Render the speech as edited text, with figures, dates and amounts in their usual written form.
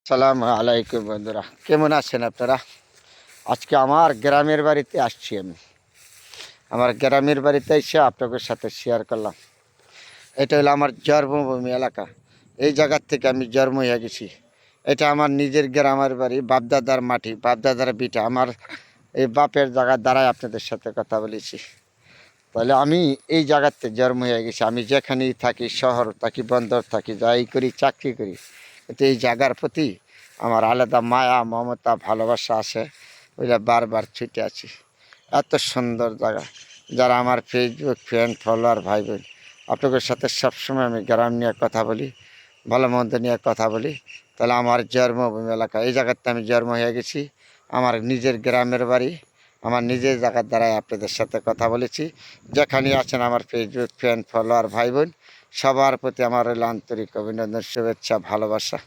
সালাম আলাইকুম বন্ধুরা, কেমন আছেন আপনারা? আজকে আমার গ্রামের বাড়িতে আসছি আমি। আমার গ্রামের বাড়িতে এসে আপনাদের সাথে শেয়ার করলাম। এটা হলো আমার জন্মভূমি এলাকা। এই জায়গার থেকে আমি জন্ম হয়ে গেছি। এটা আমার নিজের গ্রামের বাড়ি, বাপদাদার মাটি, বাপদাদার ভিটা। আমার এই বাপের জায়গার দ্বারাই আপনাদের সাথে কথা বলেছি। তাহলে আমি এই জায়গাতে জন্ম হয়ে গেছি। আমি যেখানেই থাকি, শহর থাকি, বন্দর থাকি, যাই করি, চাকরি করি, কিন্তু এই জায়গার প্রতি আমার আলাদা মায়া, মমতা, ভালোবাসা আছে। ওইটা বারবার ছুটে আছি। এত সুন্দর জায়গা। যারা আমার ফেসবুক ফ্রেন্ড ফলোয়ার ভাই বোন, আপনাদের সাথে সবসময় আমি গ্রাম নিয়ে কথা বলি, ভালো মন্দ নিয়ে কথা বলি। তাহলে আমার জন্মভূমি এলাকা, এই জায়গাতে আমি জন্ম হয়ে গেছি। আমার নিজের গ্রামের বাড়ি, আমার নিজের জায়গার দ্বারাই আপনাদের সাথে কথা বলেছি। যেখানে আছেন আমার ফেসবুক ফ্রেন্ড ফলোয়ার ভাই বোন, সবার প্রতি আমার হলো আন্তরিক অভিনন্দন, শুভেচ্ছা, ভালোবাসা।